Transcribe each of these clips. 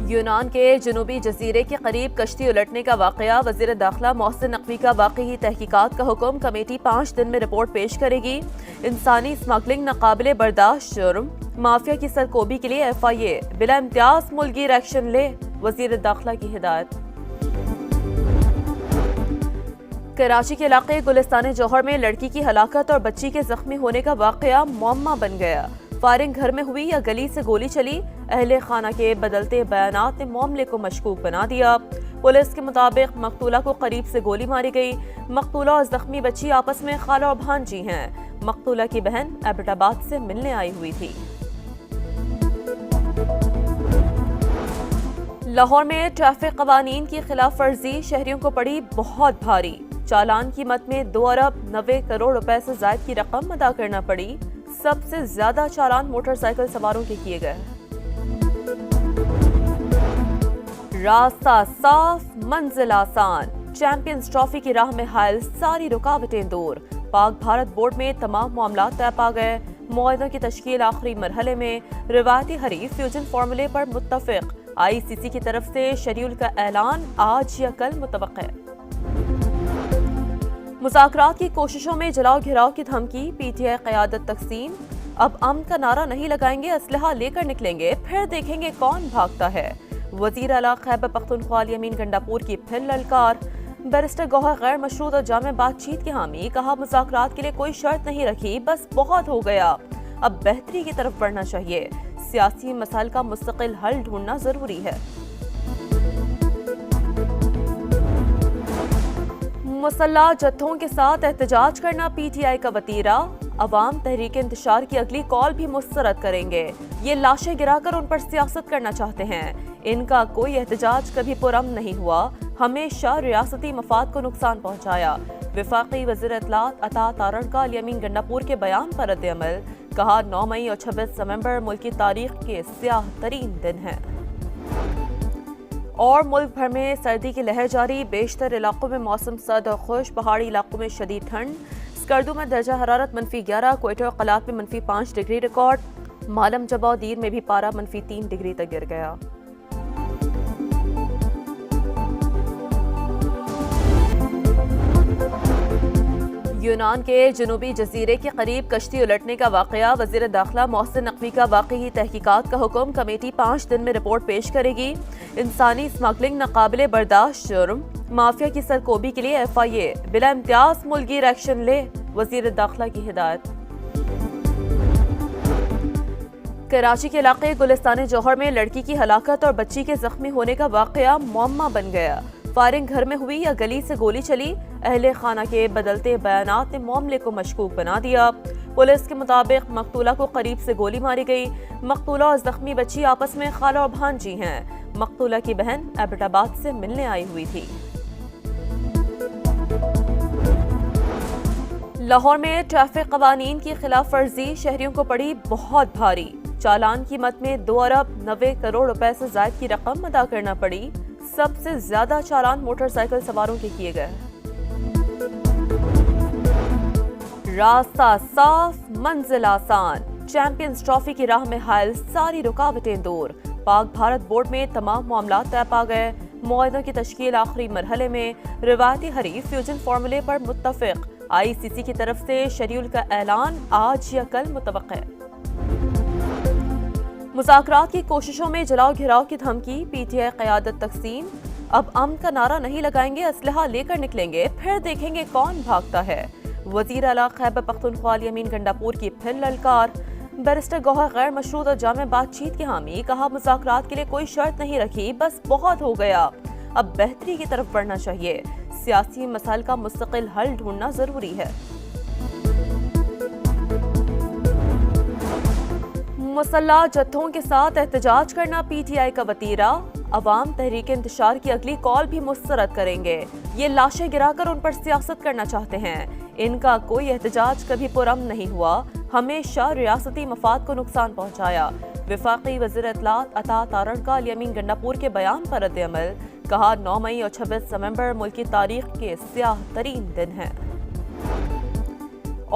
یونان کے جنوبی جزیرے کے قریب کشتی الٹنے کا واقعہ، وزیر داخلہ محسن نقوی کا واقعی تحقیقات کا حکم، کمیٹی 5 دن میں رپورٹ پیش کرے گی۔ انسانی اسمگلنگ ناقابل برداشت جرم، مافیا کی سرکوبی کے لیے FIA بلا امتیاز ملگیر ایکشن لے، وزیر داخلہ کی ہدایت۔ کراچی کے علاقے گلستان جوہر میں لڑکی کی ہلاکت اور بچی کے زخمی ہونے کا واقعہ معمہ بن گیا۔ فائرنگ گھر میں ہوئی یا گلی سے گولی چلی؟ اہل خانہ کے بدلتے بیانات نے معاملے کو مشکوک بنا دیا۔ پولیس کے مطابق مقتولہ کو قریب سے گولی ماری گئی۔ مقتولہ اور زخمی بچی آپس میں خالہ اور بھانجی ہیں۔ مقتولہ کی بہن ایبٹ آباد سے ملنے آئی ہوئی تھی۔ لاہور میں ٹریفک قوانین کی خلاف ورزی شہریوں کو پڑی بہت بھاری۔ چالان قیمت میں 2 ارب 90 کروڑ روپے سے زائد کی رقم ادا کرنا پڑی۔ سب سے زیادہ چالان موٹر سائیکل سواروں کے کیے گئے۔ راستہ صاف، منزل آسان، چیمپئنز ٹرافی کی راہ میں حائل ساری رکاوٹیں دور۔ پاک بھارت بورڈ میں تمام معاملات طے پا گئے۔ معاہدوں کی تشکیل آخری مرحلے میں، روایتی حریف فیوجن فارمولے پر متفق۔ ICC کی طرف سے شیڈول کا اعلان آج یا کل متوقع ہے۔ مذاکرات کی کوششوں میں جلاؤ گھراؤ کی دھمکی، PTI قیادت تقسیم۔ اب امن کا نعرہ نہیں لگائیں گے، اسلحہ لے کر نکلیں گے، پھر دیکھیں گے کون بھاگتا ہے۔ وزیر اعلیٰ خیبر پختونخوا الیمین گنڈاپور کی پھر للکار۔ بیرسٹر گوہر غیر مشروط اور جامع بات چیت کے حامی، کہا مذاکرات کے لیے کوئی شرط نہیں رکھی، بس بہت ہو گیا، اب بہتری کی طرف بڑھنا چاہیے، سیاسی مسائل کا مستقل حل ڈھونڈنا ضروری ہے۔ مسلح جتھوں کے ساتھ احتجاج کرنا PTI کا وتیرہ، عوام تحریک انتشار کی اگلی کال بھی مسترد کریں گے۔ یہ لاشیں گرا کر ان پر سیاست کرنا چاہتے ہیں۔ ان کا کوئی احتجاج کبھی پرامن نہیں ہوا، ہمیشہ ریاستی مفاد کو نقصان پہنچایا۔ وفاقی وزیر اطلاعات عطا تارڑ کا الیمین گنڈاپور کے بیان پر رد عمل، کہا 9 مئی اور 26 نومبر ملک کی تاریخ کے سیاہ ترین دن ہیں۔ اور ملک بھر میں سردی کی لہر جاری، بیشتر علاقوں میں موسم سرد اور خشک، پہاڑی علاقوں میں شدید ٹھنڈ۔ اسکردو میں درجہ حرارت -11، کوئٹہ اور قلات میں -5 ڈگری ریکارڈ۔ مالم جبہ اور دیر میں بھی پارہ -3 ڈگری تک گر گیا۔ یونان کے جنوبی جزیرے کے قریب کشتی الٹنے کا واقعہ، وزیر داخلہ محسن نقوی کا واقعی تحقیقات کا حکم، کمیٹی 5 دن میں رپورٹ پیش کرے گی۔ انسانی اسمگلنگ ناقابل برداشت جرم، مافیا کی سرکوبی کے لیے FIA بلا امتیاز ملگیر ایکشن لے، وزیر داخلہ کی ہدایت۔ کراچی کے علاقے گلستان جوہر میں لڑکی کی ہلاکت اور بچی کے زخمی ہونے کا واقعہ معمہ بن گیا۔ فائرنگ گھر میں ہوئی یا گلی سے گولی چلی؟ اہل خانہ کے بدلتے بیانات نے معاملے کو مشکوک بنا دیا۔ پولیس کے مطابق مقتولہ کو قریب سے گولی ماری گئی۔ مقتولہ اور زخمی بچی آپس میں خالہ اور بھانجی ہیں۔ مقتولہ کی بہن ایبٹ آباد سے ملنے آئی ہوئی تھی۔ لاہور میں ٹریفک قوانین کی خلاف ورزی شہریوں کو پڑی بہت بھاری۔ چالان قیمت میں 2 ارب 90 کروڑ روپے سے زائد کی رقم ادا کرنا پڑی۔ سب سے زیادہ چالان موٹر سائیکل سواروں کے کیے گئے۔ راستہ صاف، منزل آسان، چیمپئنز ٹرافی کی راہ میں حائل ساری رکاوٹیں دور۔ پاک بھارت بورڈ میں تمام معاملات طے پا گئے۔ معاہدوں کی تشکیل آخری مرحلے میں، روایتی حریف فیوجن فارمولے پر متفق۔ ICC کی طرف سے شیڈول کا اعلان آج یا کل متوقع ہے۔ مذاکرات کی کوششوں میں جلاؤ گھراؤ کی دھمکی، PTI قیادت تقسیم۔ اب امن کا نعرہ نہیں لگائیں گے، اسلحہ لے کر نکلیں گے، پھر دیکھیں گے کون بھاگتا ہے۔ وزیر اعلیٰ خیبر پختونخوا الیمین گنڈاپور کی پھر للکار۔ بیرسٹر گوہر غیر مشروط اور جامع بات چیت کے حامی، کہا مذاکرات کے لیے کوئی شرط نہیں رکھی، بس بہت ہو گیا، اب بہتری کی طرف بڑھنا چاہیے، سیاسی مسائل کا مستقل حل ڈھونڈنا ضروری ہے۔ مسلح جتھوں کے ساتھ احتجاج کرنا PTI کا وتیرہ، عوام تحریک انتشار کی اگلی کال بھی مسترد کریں گے۔ یہ لاشیں گرا کر ان پر سیاست کرنا چاہتے ہیں۔ ان کا کوئی احتجاج کبھی پرامن نہیں ہوا، ہمیشہ ریاستی مفاد کو نقصان پہنچایا۔ وفاقی وزیر اطلاعات عطا تارڑ کا الیمین گنڈاپور کے بیان پر رد عمل، کہا 9 مئی اور 26 نومبر ملک کی تاریخ کے سیاہ ترین دن ہیں۔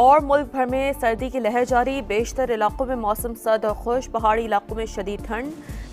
اور ملک بھر میں سردی کی لہر جاری، بیشتر علاقوں میں موسم سرد اور خشک، پہاڑی علاقوں میں شدید ٹھنڈ۔